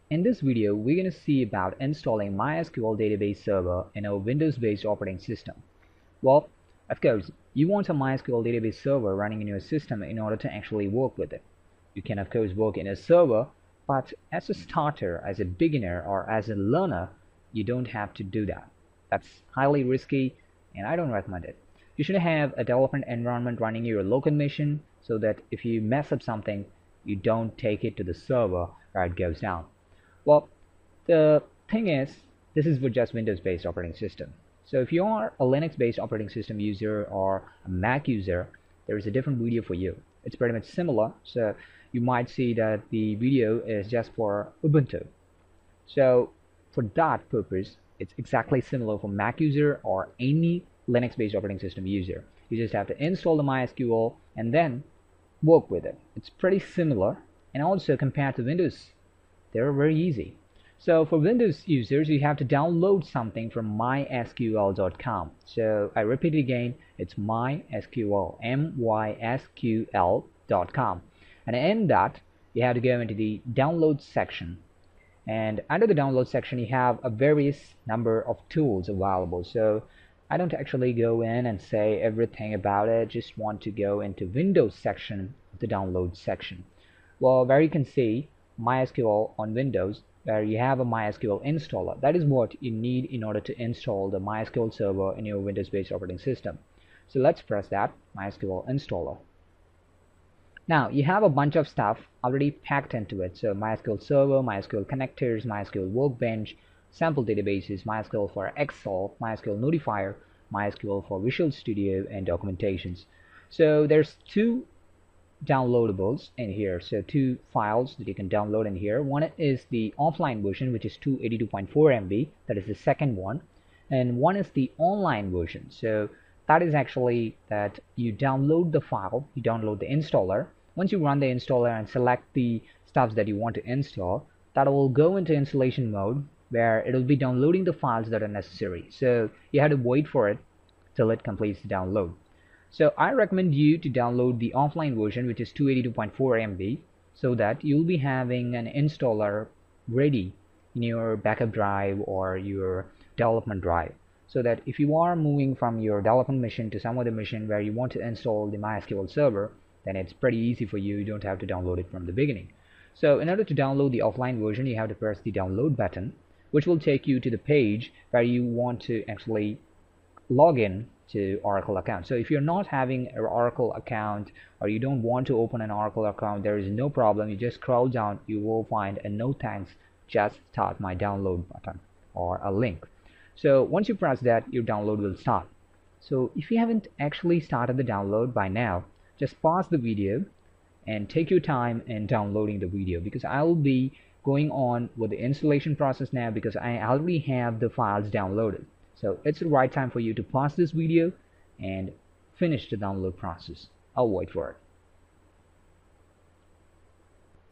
In this video, we're going to see about installing MySQL database server in a Windows-based operating system. Well, of course, you want a MySQL database server running in your system in order to actually work with it. You can of course work in a server, but as a starter, as a beginner, or as a learner, you don't have to do that. That's highly risky and I don't recommend it. You should have a development environment running your local machine so that if you mess up something, you don't take it to the server where it goes down. Well, the thing is, this is for just Windows-based operating system. So if you are a Linux-based operating system user or a Mac user, there is a different video for you. It's pretty much similar. So you might see that the video is just for Ubuntu. So for that purpose, it's exactly similar for Mac user or any Linux-based operating system user. You just have to install the MySQL and then work with it. It's pretty similar, and also compared to Windows, they're very easy. So for Windows users, you have to download something from mysql.com. So I repeat it again, it's MySQL, mysql.com. And in that, you have to go into the download section. And under the download section, you have a various number of tools available. So I don't actually go in and say everything about it, just want to go into Windows section of the download section. Well, where you can see MySQL on Windows, where you have a MySQL installer. That is what you need in order to install the MySQL server in your Windows-based operating system. So let's press that, MySQL installer. Now you have a bunch of stuff already packed into it. So MySQL server, MySQL connectors, MySQL workbench, sample databases, MySQL for Excel, MySQL notifier, MySQL for Visual Studio, and documentations. So there's two downloadables in here, so two files that you can download in here. One is the offline version, which is 282.4 MB, that is the second one, and one is the online version. So that is actually that you download the file, you download the installer. Once you run the installer and select the stuff that you want to install, that will go into installation mode where it'll be downloading the files that are necessary. So you have to wait for it till it completes the download. So I recommend you to download the offline version, which is 282.4 MB, so that you'll be having an installer ready in your backup drive or your development drive, so that if you are moving from your development machine to some other machine where you want to install the MySQL server, then it's pretty easy for you. You don't have to download it from the beginning. So in order to download the offline version, you have to press the download button, which will take you to the page where you want to actually log in to Oracle account. So if you're not having an Oracle account or you don't want to open an Oracle account, there is no problem. You just scroll down, you will find a no thanks, just start my download button or a link. So once you press that, your download will start. So if you haven't actually started the download by now, just pause the video and take your time in downloading the video, because I will be going on with the installation process now because I already have the files downloaded. So it's the right time for you to pause this video and finish the download process. I'll wait for it.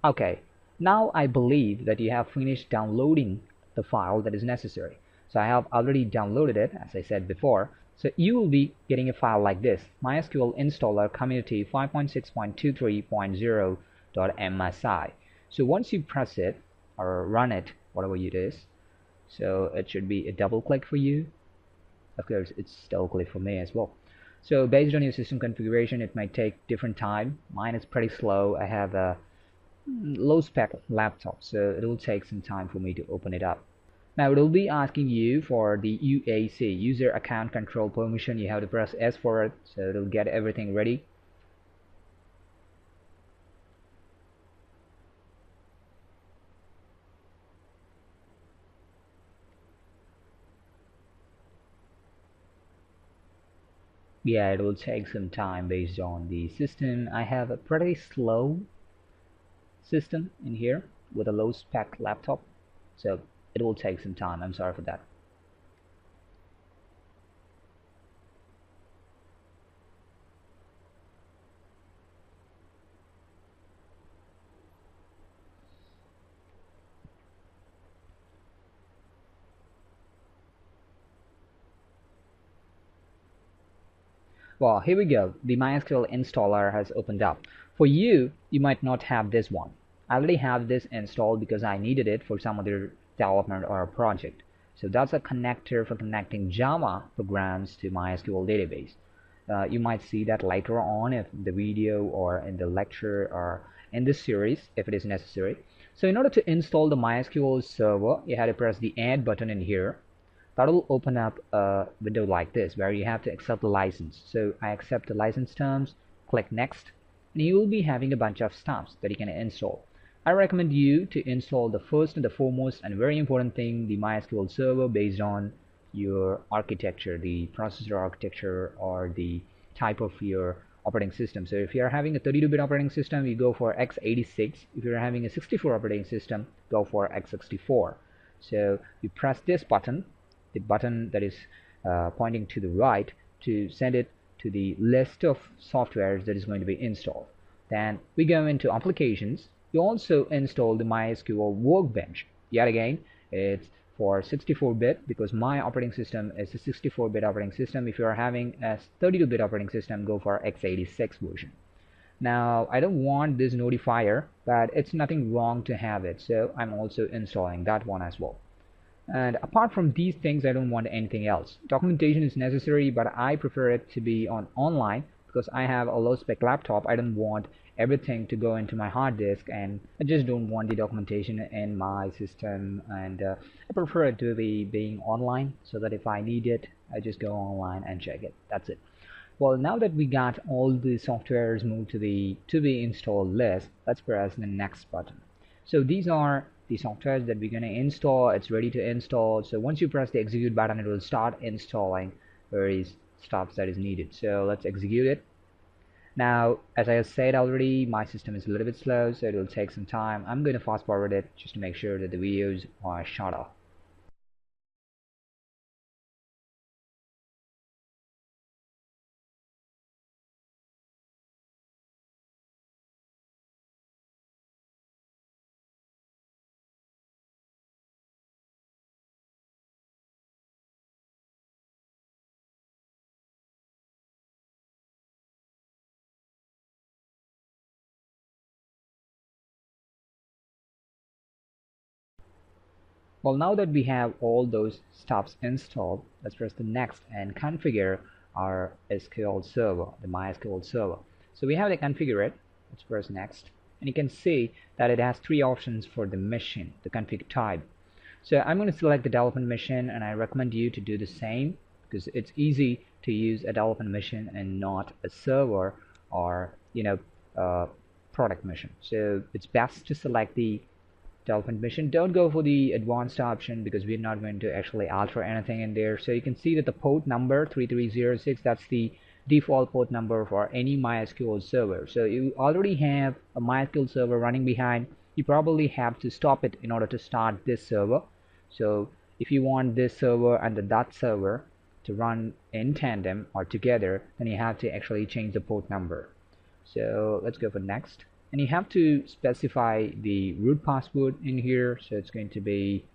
Okay, now I believe that you have finished downloading the file that is necessary. So I have already downloaded it, as I said before. So you will be getting a file like this, MySQL installer community 5.6.23.0.msi. So once you press it or run it, whatever it is, so it should be a double click for you. Of course, it's double click for me as well. So based on your system configuration, it might take different time. Mine is pretty slow. I have a low spec laptop, so it will take some time for me to open it up. Now it will be asking you for the UAC, user account control permission. You have to press S for it, so it'll get everything ready. Yeah, it will take some time based on the system. I have a pretty slow system in here with a low spec laptop, so it will take some time. I'm sorry for that. Well, here we go. The MySQL installer has opened up. For you, you might not have this one. I already have this installed because I needed it for some other development or a project. So that's a connector for connecting Java programs to MySQL database. You might see that later on if the video or in the lecture or in this series if it is necessary. So in order to install the MySQL server, you have to press the add button in here. That will open up a window like this where you have to accept the license. So I accept the license terms, click next, and you will be having a bunch of stuff that you can install. I recommend you to install the first and the foremost and very important thing, the MySQL server based on your architecture, the processor architecture or the type of your operating system. So if you're having a 32-bit operating system, you go for x86. If you're having a 64 operating system, go for x64. So you press this button, the button that is pointing to the right, to send it to the list of softwares that is going to be installed. Then we go into applications. You also install the MySQL Workbench. Yet again, it's for 64-bit because my operating system is a 64-bit operating system. If you are having a 32-bit operating system, go for x86 version. Now I don't want this notifier, but it's nothing wrong to have it, so I'm also installing that one as well. And apart from these things, I don't want anything else. Documentation is necessary, but I prefer it to be on online because I have a low spec laptop. I don't want everything to go into my hard disk, and I just don't want the documentation in my system, and I prefer it to be being online so that if I need it, I just go online and check it. That's it. Well, now that we got all the softwares moved to the to be installed list, let's press the next button. So these are the softwares that we're going to install. It's ready to install. So once you press the execute button, it will start installing various stuff that is needed. So let's execute it. Now, as I have said already, my system is a little bit slow, so it will take some time. I'm going to fast forward it just to make sure that the videos are shorter. Well, now that we have all those stuffs installed, let's press the next and configure our SQL server, the MySQL server. So we have to configure it. Let's press next, and you can see that it has three options for the machine, the config type. So I'm going to select the development machine, and I recommend you to do the same because it's easy to use a development machine and not a server or product machine. So it's best to select the development mission. Don't go for the advanced option because we're not going to actually alter anything in there. So you can see that the port number 3306, that's the default port number for any MySQL server. So you already have a MySQL server running behind. You probably have to stop it in order to start this server. So if you want this server and that server to run in tandem or together, then you have to actually change the port number. So let's go for next, and you have to specify the root password in here. So it's going to be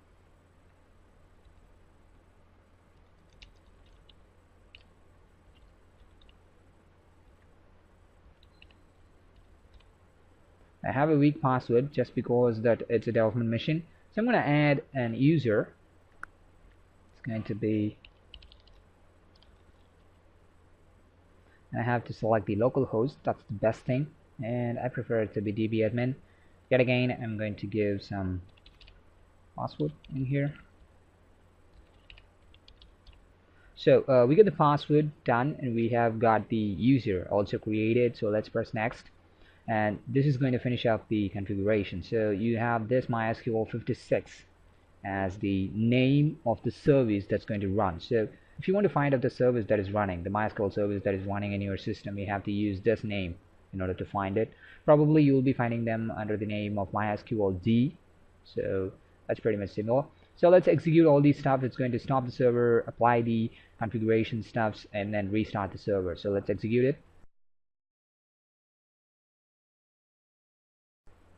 I have a weak password just because that it's a development mission. So I'm going to add an user. It's going to be, and I have to select the local host. That's the best thing, and I prefer it to be dbadmin. Yet again, I'm going to give some password in here. So we get the password done, and we have got the user also created. So let's press next, and this is going to finish up the configuration. So you have this MySQL 56 as the name of the service that's going to run. So if you want to find out the service that is running, the MySQL service that is running in your system, you have to use this name in order to find it. Probably you will be finding them under the name of MySQL D. So that's pretty much similar. So let's execute all these stuff. It's going to stop the server, apply the configuration stuffs, and then restart the server. So let's execute it.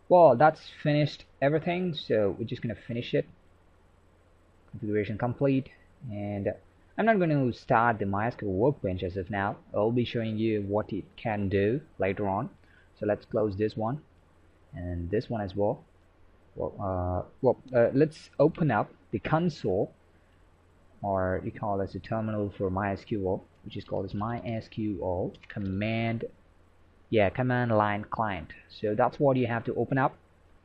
Well, that's finished everything. So we're just going to finish it. Configuration complete, and I'm not going to start the MySQL Workbench as of now. I'll be showing you what it can do later on. So let's close this one, and this one as well. Let's open up the console, or you call this a terminal for MySQL, which is called as MySQL command line client. So that's what you have to open up.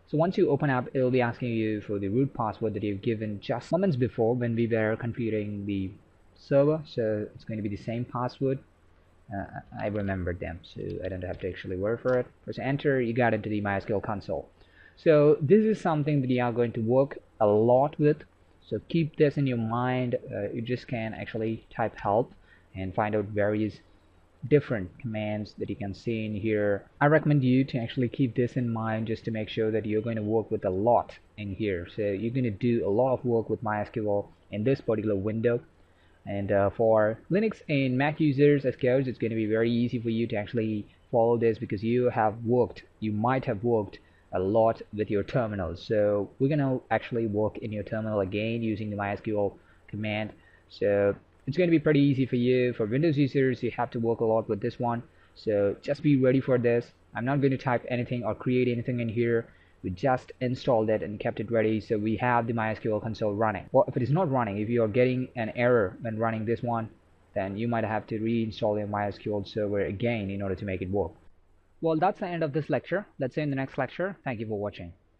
So once you open up, it'll be asking you for the root password that you've given just moments before when we were configuring the server. So it's going to be the same password. I remembered them, so I don't have to actually work for it. Press enter, you got into the MySQL console. So this is something that you are going to work a lot with. So keep this in your mind. You just can actually type help and find out various different commands that you can see in here. I recommend you to actually keep this in mind just to make sure that you're going to work with a lot in here. So you're going to do a lot of work with MySQL in this particular window. And for Linux and Mac users as codes, it's going to be very easy for you to actually follow this because you might have worked a lot with your terminal. So we're going to actually work in your terminal again using the MySQL command. So it's going to be pretty easy for you. For Windows users, you have to work a lot with this one. So just be ready for this. I'm not going to type anything or create anything in here. We just installed it and kept it ready, so we have the MySQL console running. Well, if it is not running, if you are getting an error when running this one, then you might have to reinstall your MySQL server again in order to make it work. Well, that's the end of this lecture. Let's see you in the next lecture. Thank you for watching.